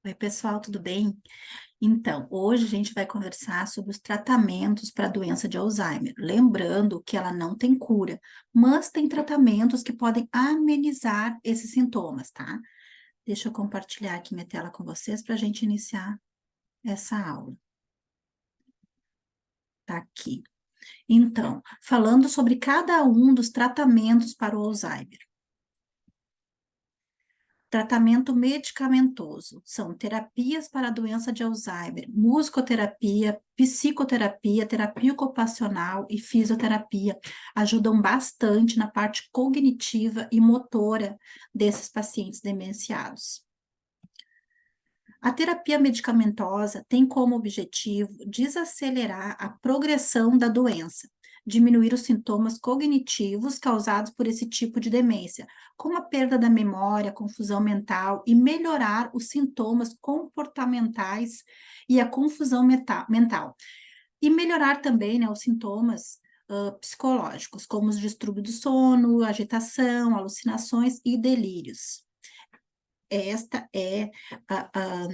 Oi, pessoal, tudo bem? Então, hoje a gente vai conversar sobre os tratamentos para a doença de Alzheimer. Lembrando que ela não tem cura, mas tem tratamentos que podem amenizar esses sintomas, tá? Deixa eu compartilhar aqui minha tela com vocês para a gente iniciar essa aula. Tá aqui. Então, falando sobre cada um dos tratamentos para o Alzheimer. Tratamento medicamentoso são terapias para a doença de Alzheimer, musicoterapia, psicoterapia, terapia ocupacional e fisioterapia. Ajudam bastante na parte cognitiva e motora desses pacientes demenciados. A terapia medicamentosa tem como objetivo desacelerar a progressão da doença, diminuir os sintomas cognitivos causados por esse tipo de demência, como a perda da memória, confusão mental, e melhorar os sintomas comportamentais e a confusão mental. E melhorar também, né, os sintomas psicológicos, como os distúrbios do sono, agitação, alucinações e delírios. Esta é a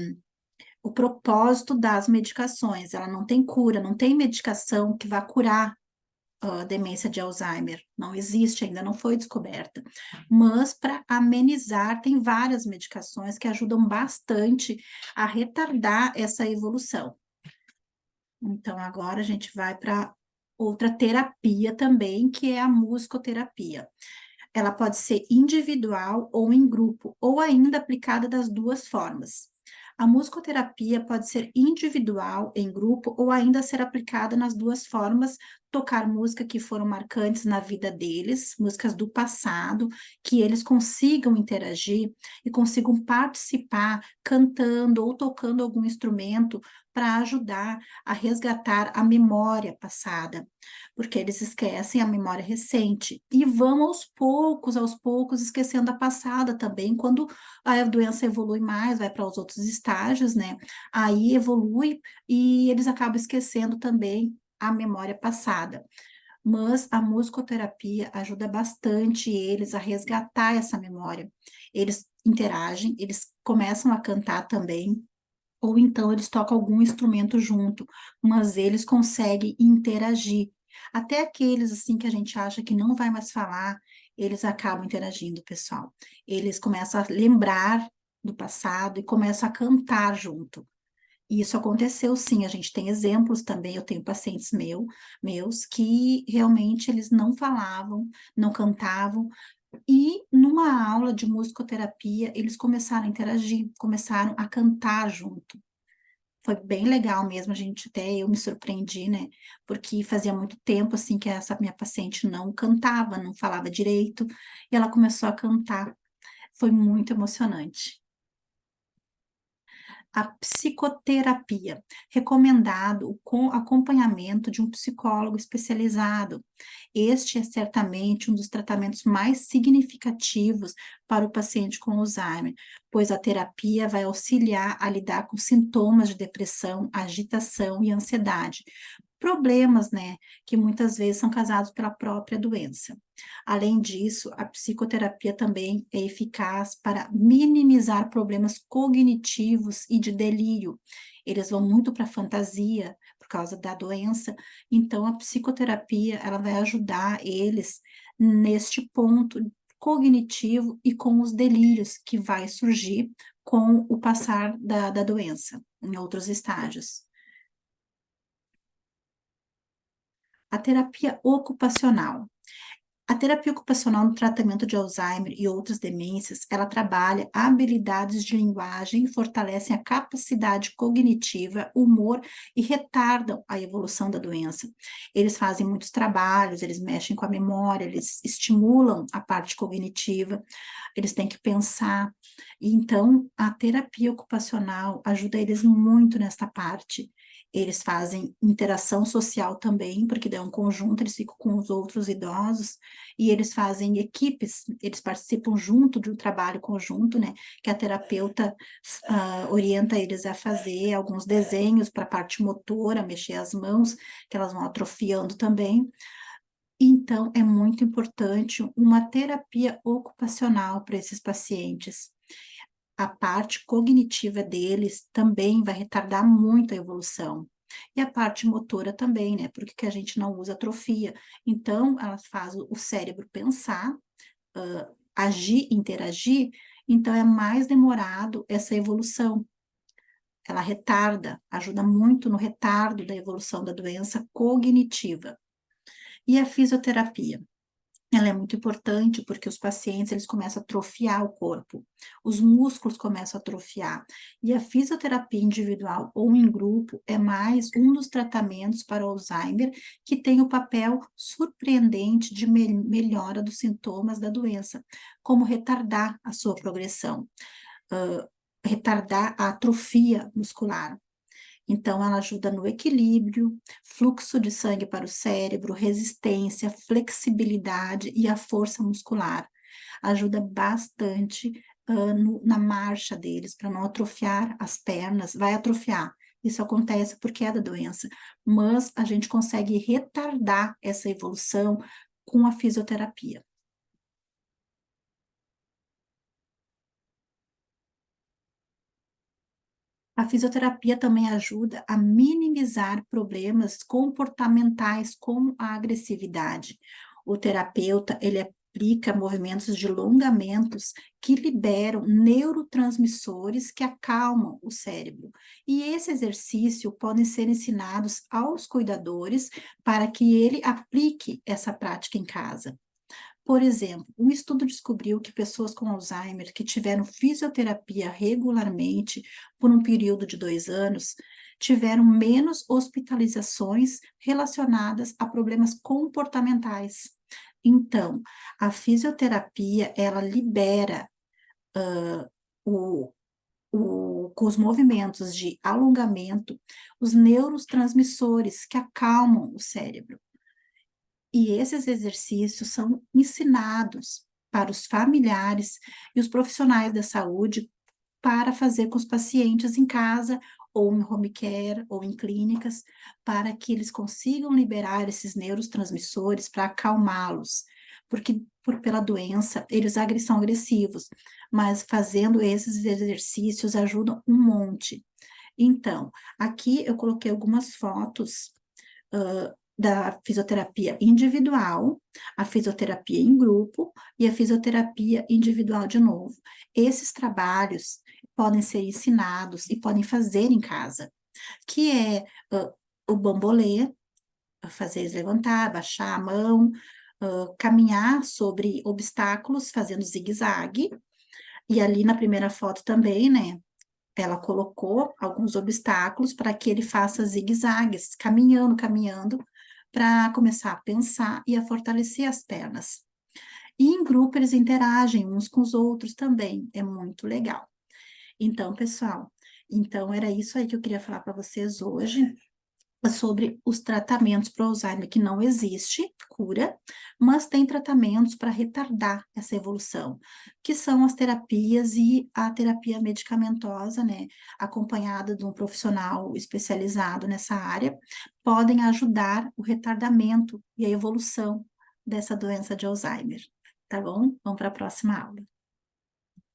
o propósito das medicações. Ela não tem cura, não tem medicação que vá curar a demência de Alzheimer. Não existe, ainda não foi descoberta. Mas para amenizar, tem várias medicações que ajudam bastante a retardar essa evolução. Então, agora a gente vai para outra terapia também, que é a musicoterapia. Ela pode ser individual ou em grupo, ou ainda aplicada das duas formas. A musicoterapia pode ser individual, em grupo, ou ainda ser aplicada nas duas formas, tocar música que foram marcantes na vida deles, músicas do passado, que eles consigam interagir e consigam participar cantando ou tocando algum instrumento para ajudar a resgatar a memória passada, porque eles esquecem a memória recente e vão aos poucos, esquecendo a passada também, quando a doença evolui mais, vai para os outros estágios, né? Aí evolui e eles acabam esquecendo também a memória passada. Mas a musicoterapia ajuda bastante eles a resgatar essa memória. Eles interagem, eles começam a cantar também, ou então eles tocam algum instrumento junto, mas eles conseguem interagir. Até aqueles assim que a gente acha que não vai mais falar, eles acabam interagindo, pessoal. Eles começam a lembrar do passado e começam a cantar junto. E isso aconteceu sim, a gente tem exemplos também, eu tenho pacientes meus que realmente eles não falavam, não cantavam, e numa aula de musicoterapia, eles começaram a interagir, começaram a cantar junto. Foi bem legal mesmo, a gente até eu me surpreendi, né, porque fazia muito tempo, assim, que essa minha paciente não cantava, não falava direito, e ela começou a cantar. Foi muito emocionante. A psicoterapia, recomendado com acompanhamento de um psicólogo especializado. Este é certamente um dos tratamentos mais significativos para o paciente com Alzheimer, pois a terapia vai auxiliar a lidar com sintomas de depressão, agitação e ansiedade. Problemas, né, que muitas vezes são causados pela própria doença. Além disso, a psicoterapia também é eficaz para minimizar problemas cognitivos e de delírio. Eles vão muito para a fantasia por causa da doença, então a psicoterapia ela vai ajudar eles neste ponto cognitivo e com os delírios que vai surgir com o passar da doença em outros estágios. A terapia ocupacional. A terapia ocupacional no tratamento de Alzheimer e outras demências, ela trabalha habilidades de linguagem, fortalecem a capacidade cognitiva, humor e retardam a evolução da doença. Eles fazem muitos trabalhos, eles mexem com a memória, eles estimulam a parte cognitiva, eles têm que pensar. Então, a terapia ocupacional ajuda eles muito nesta parte. Eles fazem interação social também, porque daí é um conjunto, eles ficam com os outros idosos, e eles fazem equipes, eles participam junto de um trabalho conjunto, né, que a terapeuta orienta eles a fazer alguns desenhos para a parte motora, mexer as mãos, que elas vão atrofiando também. Então, é muito importante uma terapia ocupacional para esses pacientes. a parte cognitiva deles também vai retardar muito a evolução. E a parte motora também, né? Porque que a gente não usa atrofia. Então, elas fazem o cérebro pensar, agir, interagir, então é mais demorado essa evolução. Ela retarda, ajuda muito no retardo da evolução da doença cognitiva. E a fisioterapia? Ela é muito importante porque os pacientes eles começam a atrofiar o corpo, os músculos começam a atrofiar, e a fisioterapia individual ou em grupo é mais um dos tratamentos para o Alzheimer que tem o papel surpreendente de melhora dos sintomas da doença, como retardar a sua progressão, retardar a atrofia muscular. Então, ela ajuda no equilíbrio, fluxo de sangue para o cérebro, resistência, flexibilidade e a força muscular. Ajuda bastante na marcha deles, para não atrofiar as pernas. Vai atrofiar, isso acontece porque é da doença, mas a gente consegue retardar essa evolução com a fisioterapia. A fisioterapia também ajuda a minimizar problemas comportamentais como a agressividade. O terapeuta, ele aplica movimentos de alongamentos que liberam neurotransmissores que acalmam o cérebro. E esse exercício pode ser ensinados aos cuidadores para que ele aplique essa prática em casa. Por exemplo, um estudo descobriu que pessoas com Alzheimer que tiveram fisioterapia regularmente por um período de 2 anos tiveram menos hospitalizações relacionadas a problemas comportamentais. Então, a fisioterapia, ela libera o, com os movimentos de alongamento, os neurotransmissores que acalmam o cérebro. E esses exercícios são ensinados para os familiares e os profissionais da saúde para fazer com os pacientes em casa, ou em home care, ou em clínicas, para que eles consigam liberar esses neurotransmissores para acalmá-los, porque pela doença eles são agressivos, mas fazendo esses exercícios ajudam um monte. Então, aqui eu coloquei algumas fotos da fisioterapia individual, a fisioterapia em grupo e a fisioterapia individual de novo. Esses trabalhos podem ser ensinados e podem fazer em casa, que é o bambolê, fazer eles levantar, baixar a mão, caminhar sobre obstáculos, fazendo zigue-zague, e ali na primeira foto também, né, ela colocou alguns obstáculos para que ele faça zigue-zagues, caminhando, caminhando, para começar a pensar e a fortalecer as pernas. E em grupo eles interagem uns com os outros também, é muito legal. Então, pessoal, então era isso aí que eu queria falar para vocês hoje sobre os tratamentos para o Alzheimer, que não existe cura, mas tem tratamentos para retardar essa evolução, que são as terapias e a terapia medicamentosa, né, acompanhada de um profissional especializado nessa área, podem ajudar o retardamento e a evolução dessa doença de Alzheimer. Tá bom? Vamos para a próxima aula.